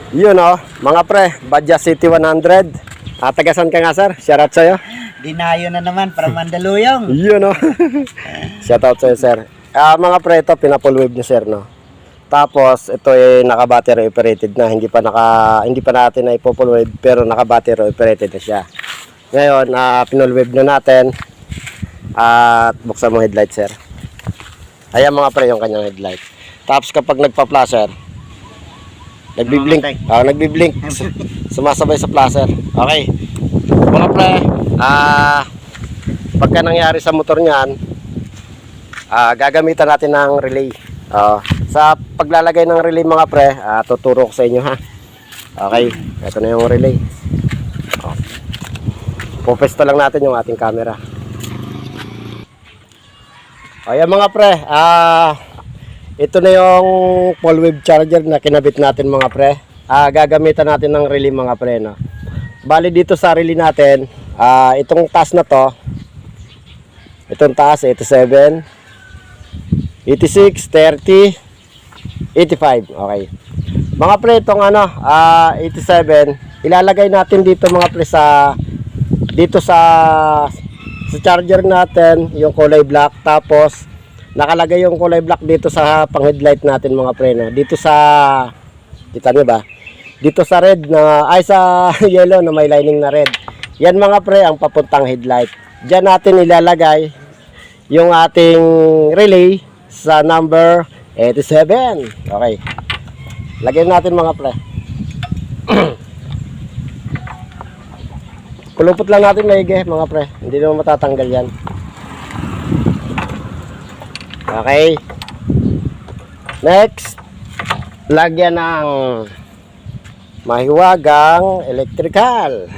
Yun mga pre, Badja City 100. Tagasan ka nga sir, shoutout sa'yo. Dinayo na naman para Mandaluyong. Yun shoutout sa'yo sir. Mga pre, ito pina-full wave na sir Tapos ito ay naka-battery operated na, hindi pa natin na ipo-full wave pero naka-battery operated na siya. Ngayon, pinull wave na natin. At buksan mo headlight sir. Ayan mga pre yung kanyang headlight. Tapos kapag nagpa-flasher, nagbi-blink. Nagbi-blink. Sumasabay sa flasher. Okay. Mga pre, pagka nangyari sa motor niyan, gagamitan natin ng relay. Sa paglalagay ng relay mga pre, tuturo ko sa inyo ha. Okay. Ito na yung relay. Pupesto lang natin yung ating camera. Ayan mga pre, ito na yung full wave charger na kinabit natin mga pre. Gagamitan natin ng relay mga pre Bali dito sa relay natin, itong taas na to, itong taas 87, 86, 30, 85. Okay. Mga pre, itong 87, ilalagay natin dito mga pre dito sa charger natin, yung kulay black. Tapos nakalagay yung kulay black dito sa pang headlight natin mga pre dito sa, kita nyo ba, dito sa red sa yellow na may lining na red. Yan mga pre ang papuntang headlight. Diyan natin ilalagay yung ating relay sa number 87. Okay, lagyan natin mga pre. Kulupot lang natin maigi mga pre, hindi naman matatanggal yan. Okay. Next, lagyan ng mahiwagang electrical.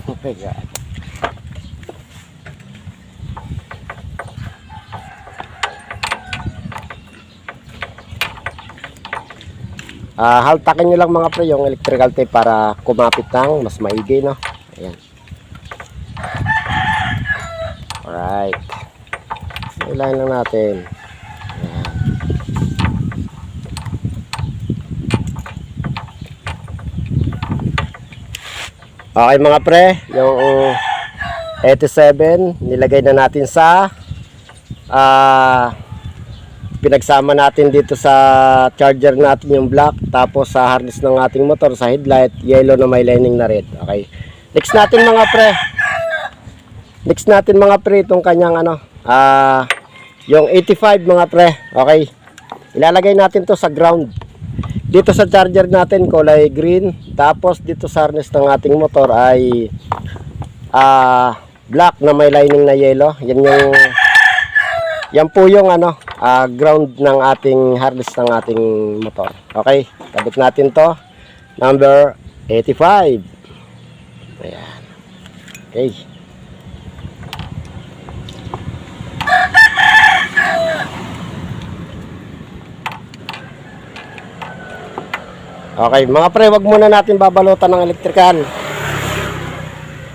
Oh my God. Haltakin nyo lang mga pre yung electrical tape para kumapit ng mas maigi Ayan. Alright. Ilahin lang natin. Ayan. Okay mga pre, yung 87 nilagay na natin sa pinagsama natin dito sa charger natin yung black, tapos sa harness ng ating motor sa headlight yellow na may lining na red. Okay. Next natin mga pre itong kanyang yung 85 mga pre. Okay. Ilalagay natin to sa ground. Dito sa charger natin kulay green, tapos dito sa harness ng ating motor ay black na may lining na yellow. Yan po yung ground ng ating harness ng ating motor. Okay. Kabit natin to number 85. Ayan. Okay. Okay, mga pre, wag muna natin babalutan ng electrical.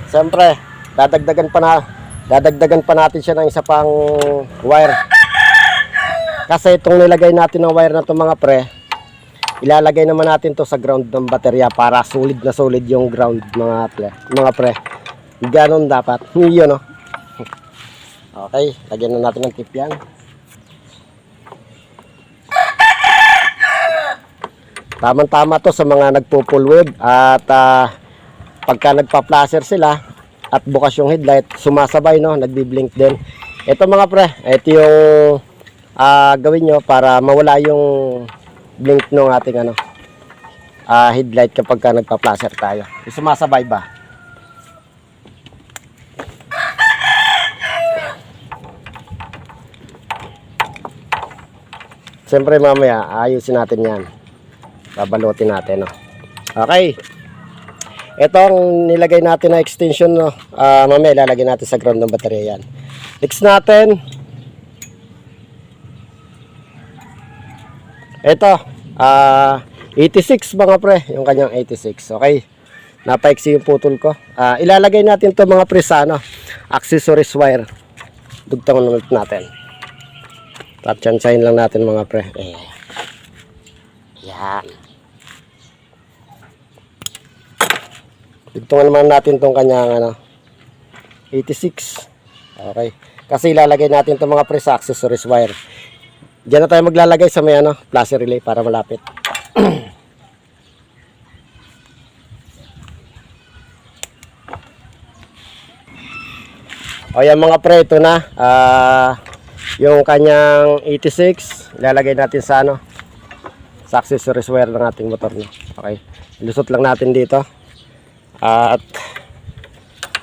Siyempre, dadagdagan pa natin siya ng isa pang wire. Kasi itong nilagay natin ng wire na to mga pre, ilalagay naman natin to sa ground ng baterya para solid na solid yung ground mga pre. Ganon dapat. Yun Okay, lagyan na natin ng tip yan. Tama-tama to sa mga nagpo-full wave at pagka nagpa-flasher sila at bukas yung headlight, sumasabay nagbi-blink din. Ito mga pre, ito yung gawin nyo para mawala yung blink ng ating headlight kapag nagpa-flasher tayo. Sumasabay ba? Siyempre mamaya ayusin natin yan. Babalutin natin Okay. Itong nilagay natin na extension mamaya ilalagay natin sa ground ng baterya yan. Next natin, ito 86 mga pre, yung kanyang 86. Okay, napaiksi yung putol ko. Ilalagay natin to mga pre sa accessories wire. Dugtong natin, tatsansyahin lang natin mga pre. Yan. Dugtungan naman natin tong kanyang ano, 86. Okay. Kasi ilalagay natin itong mga pre sa accessories wire. Diyan na tayo maglalagay sa may ano, plus relay para malapit. O yan mga pre, ito na. Yung kanyang 86, ilalagay natin sa ano, sa accessories wire ng ating motor na. Okay. Ilusot lang natin dito. At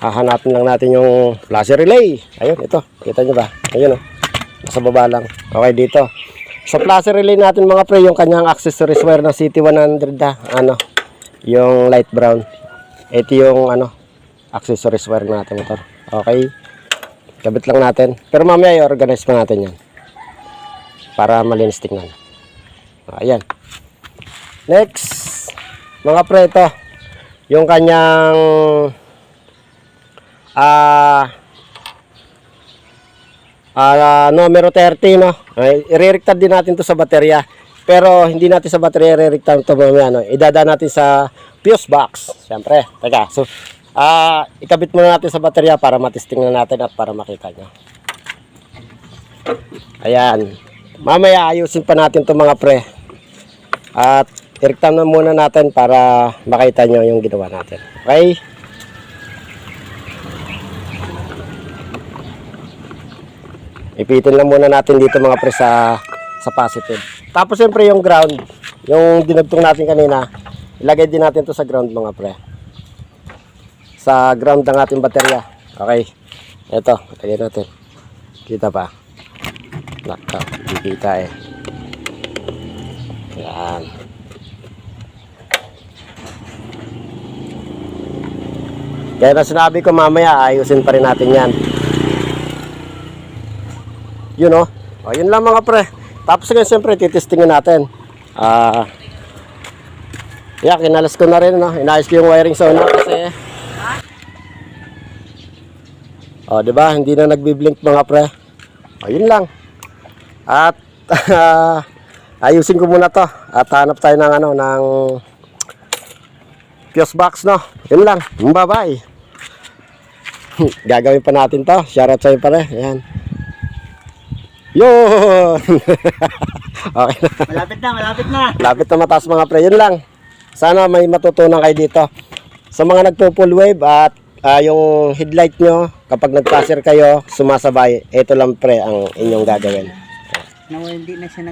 hahanapin lang natin yung flasher relay. Ayun, ito. Kita nyo ba? Ayun, oh. Nasa baba lang. Okay, dito. Sa flasher relay natin mga pre, yung kanyang accessories wire ng CT100 na, ano, yung light brown. Ito yung, ano, accessories wire natin motor. Okay. Kabit lang natin. Pero mamaya i-organize pa natin yan. Para malinis tingnan. Ayan. Next, mga pre, ito. Yung kanyang numero 30, no? I-rerectad din natin to sa baterya. Pero hindi natin sa baterya i-rerectad to mamaya, no? Idadaan natin sa fuse box. Siyempre. Teka. So, ikabit muna natin sa baterya para matesting na natin at para makita nyo. Ayan. Mamaya ayusin pa natin to mga pre. At i-rectam na muna natin para makita nyo yung ginawa natin. Okay? Ipitin lang muna natin dito mga pre sa positive. Tapos siyempre yung ground, yung dinagtong natin kanina, ilagay din natin to sa ground mga pre. Sa ground ng ating baterya. Okay. Ito, lagay natin. Kita pa. Naka, hindi kita eh. Yan. Kaya na sinabi ko mamaya, ayusin pa rin natin yan. Yun oh. O, yun lang mga pre. Tapos ngayon siyempre titestingin natin. Kinalas ko na rin, no? Inayos ko yung wiring sa una kasi diba? Hindi na nagbi-blink mga pre. O, yun lang. At ayusin ko muna to. At hanap tayo ng ano, ng fuse box, no? Yun lang. Bye-bye. Gagawin pa natin to. Shoutout sa'yo pare. Ayan. Yun! Okay na. Malapit na, malapit na. Lapit na mataas mga pre. Yun lang. Sana may matutunan kayo dito. Sa mga nagpo-full wave at yung headlight nyo, kapag nag-passer kayo, sumasabay, ito lang pre ang inyong gagawin. Hindi na siya